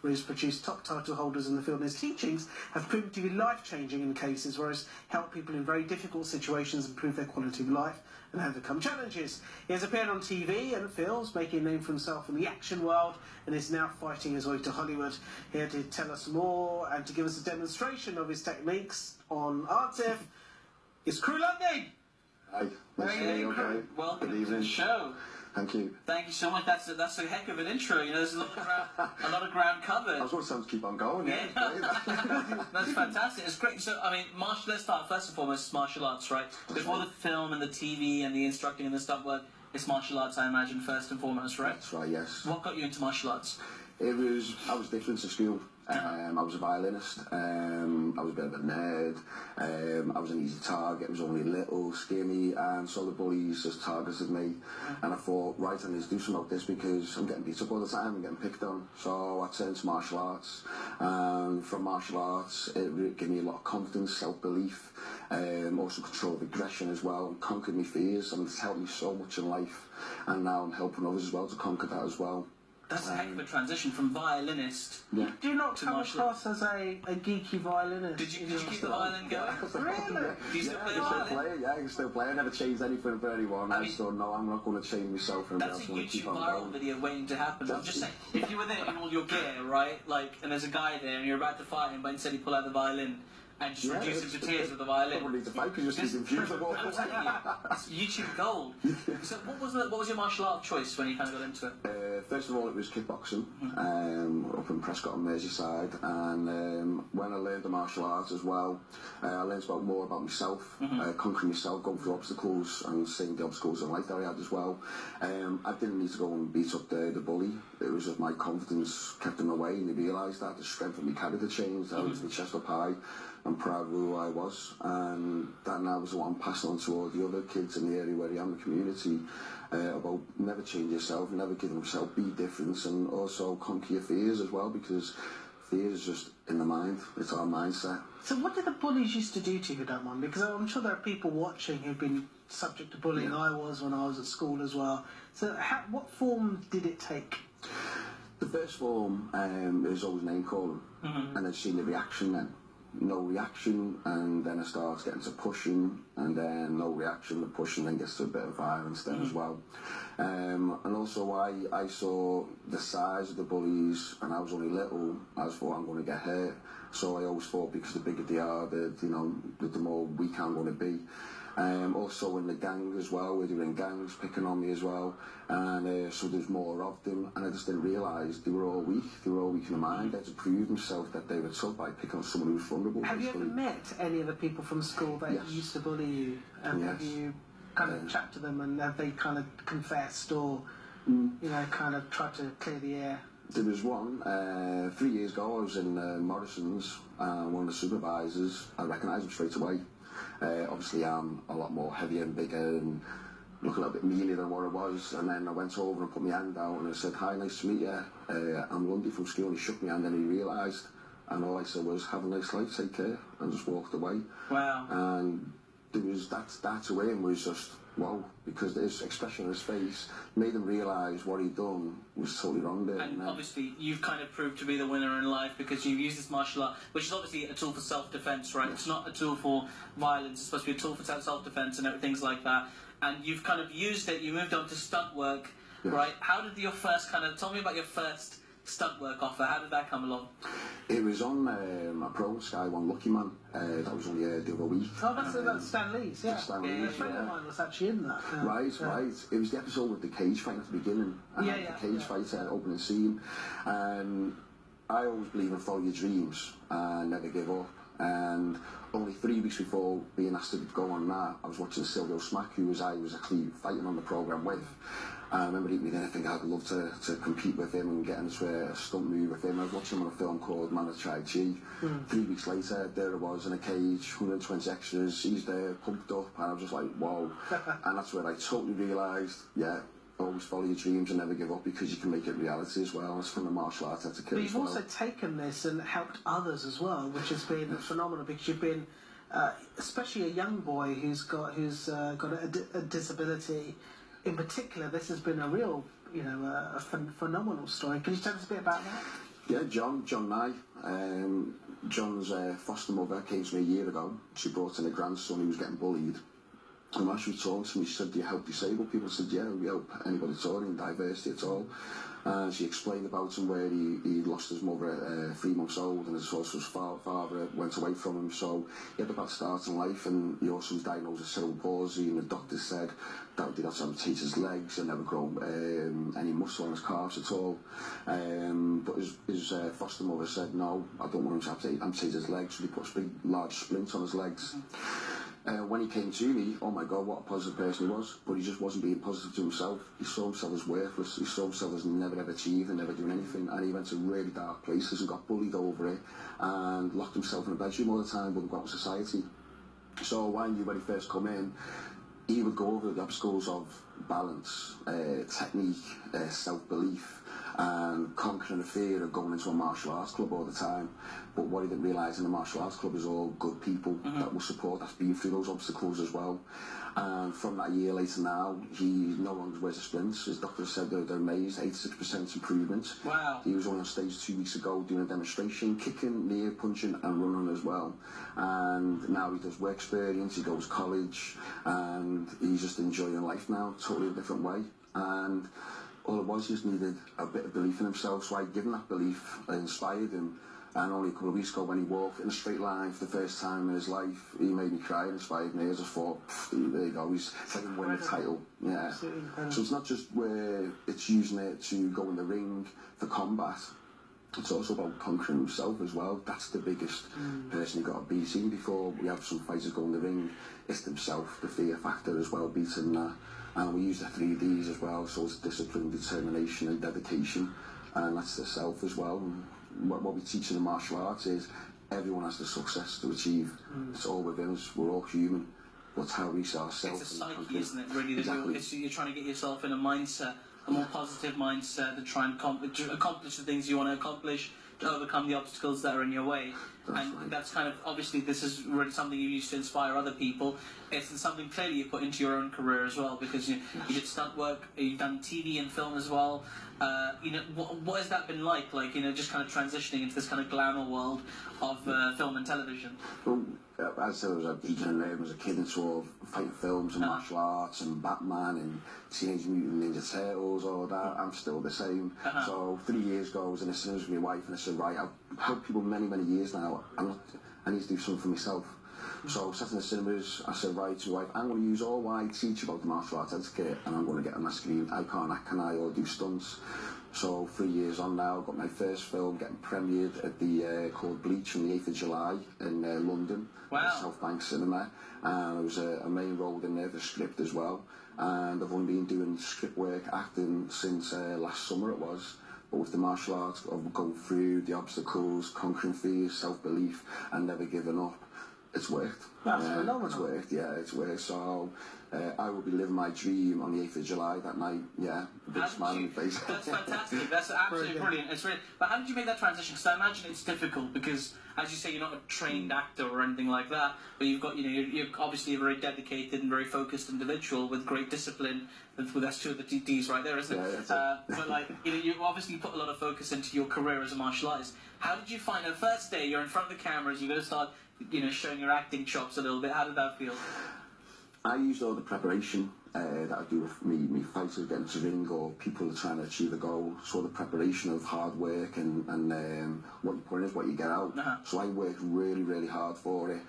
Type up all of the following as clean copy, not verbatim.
where he's produced top title holders in the field, and his teachings have proven to be life-changing in cases where he's helped people in very difficult situations improve their quality of life and overcome challenges. He has appeared on TV and films, making a name for himself in the action world, and is now fighting his way to Hollywood. Here to tell us more and to give us a demonstration of his techniques on Artif is Kru Lundy. Hi, nice to meet you. Okay. Welcome Good evening. to the show. Thank you. Thank you so much. That's a heck of an intro. You know, there's a lot of ground covered. I was going to say to keep on going. Yeah. That's fantastic. It's great. So, I mean, let's start first and foremost. It's martial arts, right? Before the film and the TV and the instructing and the stuff work, it's martial arts, I imagine, first and foremost, right? That's right. Yes. What got you into martial arts? I was different to school. I was a violinist. I was a bit of a nerd. I was an easy target. I was only little, skinny, and so the bullies just targeted me. And I thought, right, I need to do something about this because I'm getting beat up all the time. I'm getting picked on. So I turned to martial arts. From martial arts, it gave me a lot of confidence, self-belief, also control of aggression as well, and conquered my fears. And it's helped me so much in life. And now I'm helping others as well to conquer that as well. That's a heck of a transition from violinist. Yeah. Do you not come across as a geeky violinist? Did you keep the violin going? Really? Do you still play the I violin? still play it, yeah, I can still play it. I never changed anything for anyone. I thought, no, I'm not going to change myself for anybody That's else. a YouTube viral video waiting to happen. I'm just saying, if you were there in all your gear, right, like, and there's a guy there and you're about to fight him, but instead you pull out the violin and just reduce him to tears with the violin. Probably need to fight because you're just confused. I'm telling you, it's YouTube gold. So what was your martial art of choice when you kind of got into it? First of all, it was kickboxing, up in Prescott on Merseyside, and when I learned the martial arts as well, I learned more about myself, conquering myself, going through obstacles and seeing the obstacles in life that I had as well. I didn't need to go and beat up the bully. It was just my confidence kept him away, and he realised that the strength of my character changed. I was my chest up high. I'm proud of who I was, and that now is what I'm passing on to all the other kids in the area where I am, the community, about never change yourself, never give yourself, be different, and also conquer your fears as well, because fear is just in the mind, it's our mindset. So what did the bullies used to do to you, if you don't mind? Because I'm sure there are people watching who've been subject to bullying. I was when I was at school as well. So what form did it take? The first form is always name calling, and then seeing the reaction then. No reaction, and then it starts getting to pushing, and then no reaction, the pushing then gets to a bit of violence then as well. And also I saw the size of the bullies, and I was only little, I thought I'm going to get hurt. So I always thought because the bigger they are, the more weak I'm going to be. Also in the gang as well, where they were in gangs picking on me as well, and so there's more of them, and I just didn't realise they were all weak in the mind. They had to prove themselves that they were tough by picking on someone who was vulnerable. Have you ever met any of the people from school that used to bully you, and have you kind of chat to them, and have they kind of confessed or kind of tried to clear the air? There was one, 3 years ago I was in Morrison's, one of the supervisors, I recognised him straight away. Obviously I'm a lot more heavier and bigger and look a little bit meaner than what I was, and then I went over and put my hand out and I said, hi, nice to meet you, I'm Lundy from school, and he shook my hand and he realised, and all I said was, have a nice life, take care, and just walked away. Wow. And there was that to him was just, wow, because his expression on his face made him realise what he'd done was totally wrong there. And obviously you've kind of proved to be the winner in life because you've used this martial art, which is obviously a tool for self-defence, right? It's not a tool for violence, it's supposed to be a tool for self-defence and things like that. And you've kind of used it, you moved on to stunt work, right? How did your first tell me about your first stunt work offer, how did that come along? It was on a program, Sky One Lucky Man, that was only the other week. Oh, that's Stan Lee's, yeah. Stan Lee's, a friend of mine was actually in that. Right. It was the episode with the cage fight at the beginning. The cage fight opening scene. And I always believe in follow your dreams and never give up. And only 3 weeks before being asked to go on that, I was watching Silvio Smack, who I was actually fighting on the programme with. I remember eating then I think I'd love to compete with him and get into a stunt move with him. I was watching him on a film called Man of Chai Chi. 3 weeks later, there I was in a cage, 120 extras, he's there, pumped up, and I was just like, wow. And that's where I totally realised, always follow your dreams and never give up, because you can make it reality as well. It's from the martial arts etiquette. But you've also taken this and helped others as well, which has been phenomenal, because you've been, especially a young boy who's got a disability. In particular, this has been a real, a phenomenal story. Can you tell us a bit about that? Yeah, John Nye. John's foster mother came to me a year ago. She brought in a grandson who was getting bullied. And when she was talking to me, she said, "Do you help disabled people?" I said, "Yeah, we help anybody at all, in diversity at all." And she explained about him where he lost his mother at 3 months old, and his father went away from him. So he had a bad start in life, and he also was diagnosed with cerebral palsy, and the doctor said that they'd have to amputate his legs and never grow any muscle on his calves at all. But his foster mother said, "No, I don't want him to amputate his legs," so they put a big, large splint on his legs. When he came to me, oh my God, what a positive person he was, but he just wasn't being positive to himself. He saw himself as worthless, he saw himself as never ever achieved and never doing anything, and he went to really dark places and got bullied over it and locked himself in a bedroom all the time, wouldn't go out in society. So I knew when he first come in, he would go over the obstacles of balance, technique, self-belief, and conquering the fear of going into a martial arts club all the time. But what he didn't realise in the martial arts club is all good people that will support, that's been through those obstacles as well. And from that, a year later now, he no longer wears a splint. His doctor said they're amazed, 86% improvement. Wow. He was only on stage 2 weeks ago doing a demonstration, kicking, knee punching and running as well. And now he does work experience, he goes to college, and he's just enjoying life now, totally a different way. And all it was, he just needed a bit of belief in himself, so I'd given that belief, I inspired him. And only a couple of weeks ago, when he walked in a straight line for the first time in his life, he made me cry and inspired me. I just thought, there you go, he's like him winning the title. Yeah. So it's not just where it's using it to go in the ring for combat, it's also about conquering himself as well. That's the biggest person you've got to beat. Even before we have some fighters go in the ring, it's himself, the fear factor as well, beating that. And we use the 3Ds as well, so it's discipline, determination and dedication, and that's the self as well. And what we teach in the martial arts is everyone has the success to achieve. It's all within us, we're all human, but how we see ourselves. It's a psyche, isn't it, really? Exactly. You're trying to get yourself in a mindset, a more positive mindset, to try and accomplish the things you want to accomplish, to overcome the obstacles that are in your way. That's kind of, obviously, this is really something you used to inspire other people. It's something clearly you put into your own career as well, because you did stunt work, you've done TV and film as well. What has that been like, just kind of transitioning into this kind of glamour world of film and television? Well, as I said, I was a kid into all fighting films and martial arts and Batman and Teenage Mutant Ninja Turtles, all that. I'm still the same. So 3 years ago, I was in the cinemas with my wife, and I said, right, I've helped people many years now. I need to do something for myself. So I sat in the cinemas, I said, right, to my wife, I'm going to use all what I teach about the martial arts etiquette, and I'm going to get on my screen. I can't act, can I, or do stunts? So 3 years on now, I've got my first film getting premiered at the called Bleach on the 8th of July in London. Wow. South Bank Cinema, and I was a main role in there, the script as well. And I've only been doing script work, acting since last summer it was. But with the martial arts, I've gone through the obstacles, conquering fears, self-belief, and never giving up. It's worked. That's phenomenal. It's worked, yeah, it's worked. So I will be living my dream on the 8th of July that night, yeah, a big smile on my face. That's fantastic, that's absolutely brilliant. It's really, but how did you make that transition? Because I imagine it's difficult, because as you say, you're not a trained actor or anything like that, but you've got, you're obviously a very dedicated and very focused individual with great discipline. That's two of the D's right there, isn't it? Yeah, but you obviously put a lot of focus into your career as a martial artist. How did you find the first day you're in front of the cameras, you're going to start, showing your acting chops a little bit? How did that feel? I used all the preparation that I do with me fighters getting to ring, or people are trying to achieve a goal. So the preparation of hard work and what you put in is what you get out. So I work really hard for it.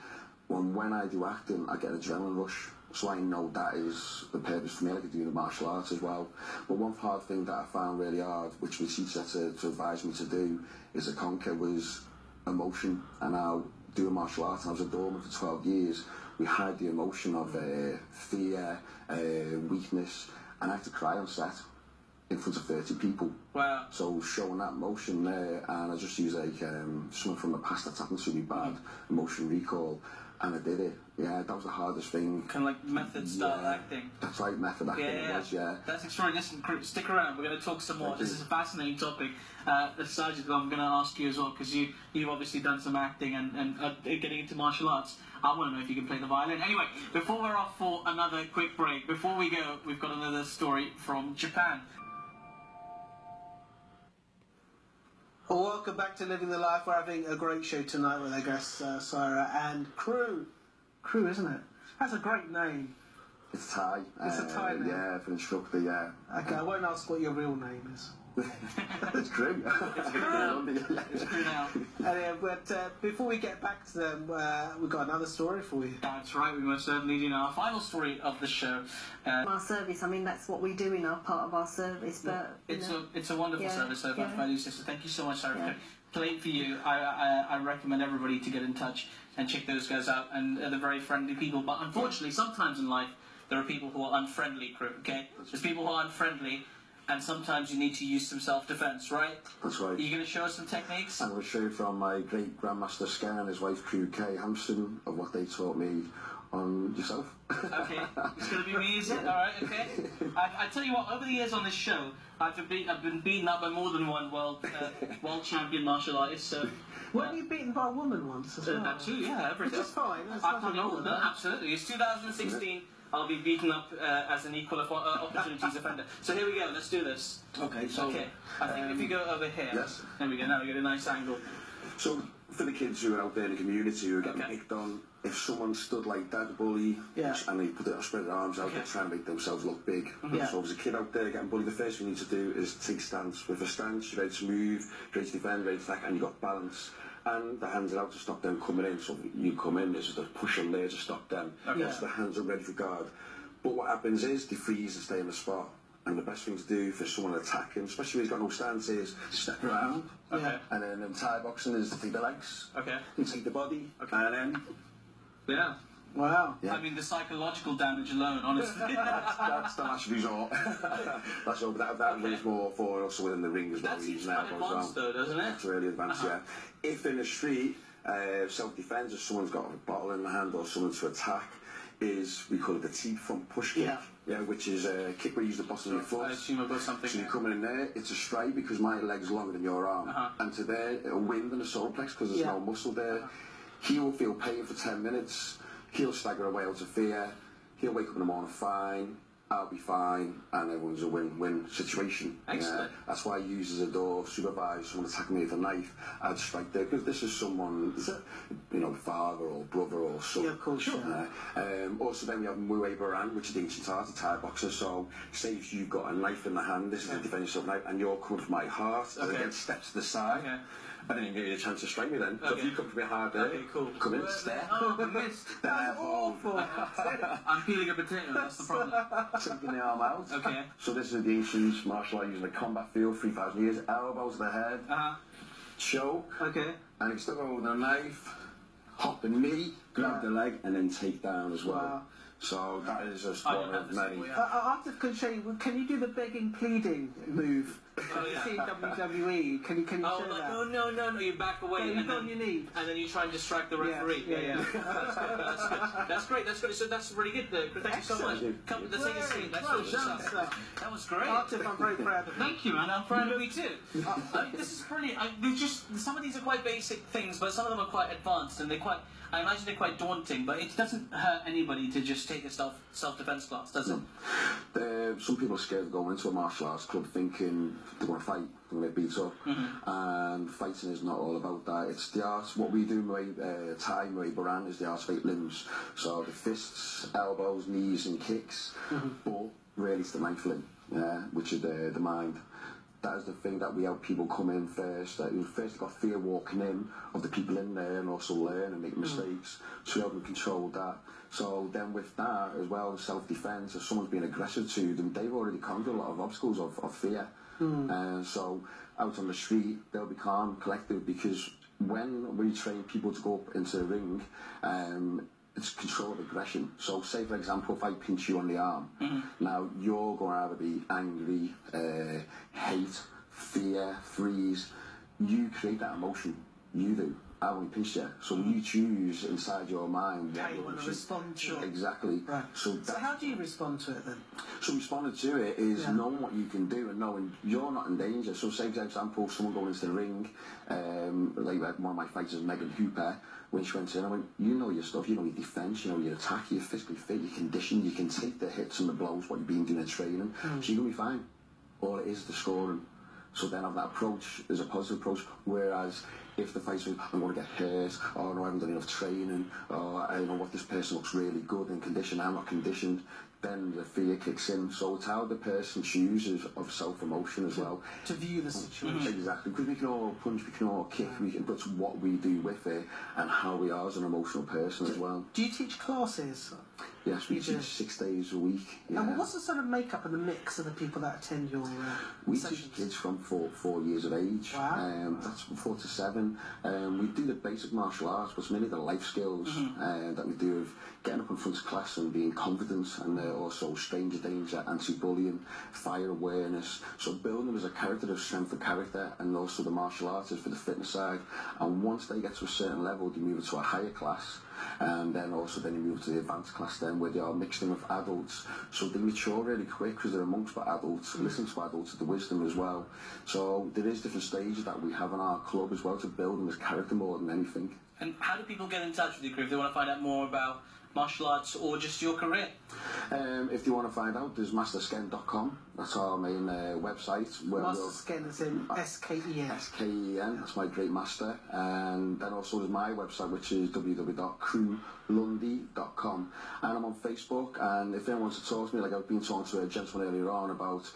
When I do acting, I get an adrenaline rush. So I know that is the purpose for me. I like to do the martial arts as well. But one hard thing that I found really hard, which my teacher had to advise me to do, is to conquer, was emotion. And I'll do a martial arts, and I was a doorman for 12 years. We had the emotion of fear, weakness, and I had to cry on set in front of 30 people. Wow. So showing that emotion there, and I just used something from the past that's happened to me bad, emotion recall, and I did it. Yeah, that was the hardest thing. Kind of like method style acting. That's right, method acting it was, yeah. That's extraordinary. Listen, stick around, we're going to talk some more. This is a fascinating topic. Sergeant, I'm going to ask you as well, because you've obviously done some acting and getting into martial arts. I want to know if you can play the violin. Anyway, before we're off for another quick break, before we go, we've got another story from Japan. Well, welcome back to Living the Life. We're having a great show tonight with our guests, Sarah and Kru. Kru, isn't it? That's a great name. It's Thai. It's a Thai name. Yeah, for instructor, yeah. Okay, I won't ask what your real name is. It's Kru. It's Kru. It's Kru now. Anyway, but before we get back to them, we've got another story for you. That's right, we most certainly do now. Our final story of the show. Our service, I mean, that's what we do in our part of our service, but... It's a wonderful service, so value sister. Thank you so much, Sarah. Playing for you, I recommend everybody to get in touch and check those guys out, and they're very friendly people, but unfortunately, sometimes in life, there are people who are unfriendly, Kru, okay? There's people who are unfriendly, and sometimes you need to use some self-defense, right? That's right. Are you going to show us some techniques? I'm going to show you from my great grandmaster Scan and his wife Kru Hampson of what they taught me on yourself. Okay, it's going to be me, is it? All right, okay. I tell you what, over the years on this show, I've been beaten up by more than one world champion martial artist. So weren't you beaten by a woman once as well? That too, yeah. Everything. Which is fine. That's I can't know that. Absolutely, it's 2016. I'll be beaten up as an equal opportunities offender. So here we go. Let's do this. Okay. So I think if you go over here. Yes. There we go. Now we get a nice angle. So for the kids who are out there in the community who are getting picked on, if someone stood like that, the bully, and they spread their arms out, they try and make themselves look big. So if there's a kid out there getting bullied, the first thing you need to do is take stance. With a stance, you're ready to move, ready to defend, ready to attack, and you've got balance. And the hands are out to stop them coming in. So you come in, there's a push on there to stop them. So the hands are ready for guard. But what happens is they freeze and stay in the spot. And the best thing to do for someone attacking, especially when he's got no stance, is step around. Okay. And then in Thai boxing is to take the legs. Okay. You take the body. Okay. And then... Yeah. Wow. Yeah. I mean, the psychological damage alone, honestly. That's the last resort. That's over. That weighs more for us within the ring as well. That seems quite advanced though, doesn't it? It's really advanced, yeah. If in the street, self-defense, if someone's got a bottle in the hand or someone to attack, we call it the T-front push kick. Yeah, which is a kick where you use the bottom of your foot. I assume I've got something. So you're coming in there, it's a strike because my leg's longer than your arm. And to there, it'll wind in the solar plex because there's no muscle there. He will feel pain for 10 minutes. He'll stagger away out of fear. He'll wake up in the morning fine. I'll be fine, and everyone's a win-win situation. Excellent. That's why I use as a door supervise someone attacking me with a knife. I'd strike there because this is someone, father or brother or son. Yeah, of course. Also, then we have Muay which is the ancient art of Thai boxer. So, say if you've got a knife in the hand, this is a defend yourself knife, and you're coming from my heart, and then step to the side. And then you give you a chance to strike me then. So if you come to me hard there, come in, stare. Oh, I missed. That's awful. I'm peeling a potato, that's the problem. Taking the arm out. Okay. So this is the ancient martial art using the combat field, 3,000 years. Elbows to the head. Choke. Okay. And instead of holding a knife, hop the knee, grab the leg, and then take down as well. Wow. So that is a one of many. Can you do the begging, pleading move? You see in WWE, can you show that? Oh, no, you back away and then on your knee. And then you try and distract the referee. Yeah. That's great. So that's really good. Thank you so much. Come, let's take a seat. That was great. Artif, I'm very proud of you. Thank you, man. I'm proud of me too. This is brilliant. Some of these are quite basic things, but some of them are quite advanced, and I imagine they're quite daunting, but it doesn't hurt anybody to just take a self-defense class, does it? Some people are scared of going into a martial arts club thinking they want to fight, they want to get beat up, and fighting is not all about that. It's the art. What we do, Thai Muay Baran, is the art of 8 limbs. So the fists, elbows, knees, and kicks, but really it's the mindful, which is the mind. That is the thing that we help people come in first. First they've got fear walking in of the people in there and also learn and make mistakes. So we help them control that. So then with that as well, self-defense, if someone's being aggressive to them, they've already conquered a lot of obstacles of fear. So out on the street, they'll be calm, collected, because when we train people to go up into the ring, it's control of aggression. So say for example, if I pinch you on the arm, now you're going to either be angry, hate, fear, freeze. You create that emotion. You do. I only pinched you. So you choose inside your mind. How you want to respond to it. Exactly. Right. So how do you respond to it then? So responding to it is knowing what you can do and knowing you're not in danger. So say for example, someone going into the ring, like one of my fighters, Megan Hooper, when she went in, I went, you know your stuff, you know your defence, you know your attack, you're physically fit, you're conditioned, you can take the hits and the blows, what you've been doing in training, so you're going to be fine. All it is the scoring. So then have that approach is a positive approach, whereas if the fighter says, I'm going to get hurt, or no, I haven't done enough training, or I know what, this person looks really good in condition, I'm not conditioned, then the fear kicks in. So it's how the person chooses of self-emotion as well. To view the situation. Exactly, because we can all punch, we can all kick, but it's what we do with it and how we are as an emotional person as well. Do you teach classes? Yes, we teach 6 days a week. Yeah. And what's the sort of makeup and the mix of the people that attend your We sessions? teach kids from 4 years of age. Wow. That's from 4 to 7. We do the basic martial arts, but it's mainly the life skills that we do of getting up in front of class and being confident, and also stranger danger, anti-bullying, fire awareness. So building them as a character of strength of character, and also the martial arts is for the fitness side. And once they get to a certain level, they move into a higher class. And then you move to the advanced class then, where they are mixed in with adults, so they mature really quick because they're amongst adults, listen to adults, the wisdom as well. So there is different stages that we have in our club as well to build them as character more than anything. And how do people get in touch with you, Kru, if they want to find out more about martial arts or just your career? If you want to find out, there's mastersken.com. That's our main website. Mastersken is in S-K-E-N. S-K-E-N, that's my great master. And then also there's my website, which is www.krulundy.com. And I'm on Facebook, and if anyone wants to talk to me, like I've been talking to a gentleman earlier on about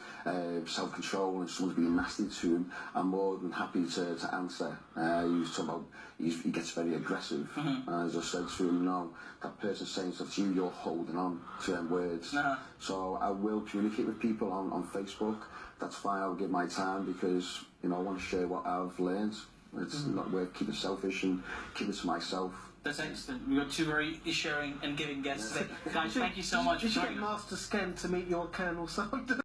self-control and someone's being nasty to him, I'm more than happy to answer. He was talking about, he gets very aggressive. And as I said to him, no, that person's saying stuff to you, you're holding on to them words. So I will communicate with people on Facebook. That's fine, I'll give my time, because I want to share what I've learned. It's not worth keeping selfish and keep it to myself. That's excellent. We've got two very sharing and giving guests today. Guys, thank you so much for Did you get joining us. Master Sken to meet your Colonel Sanders?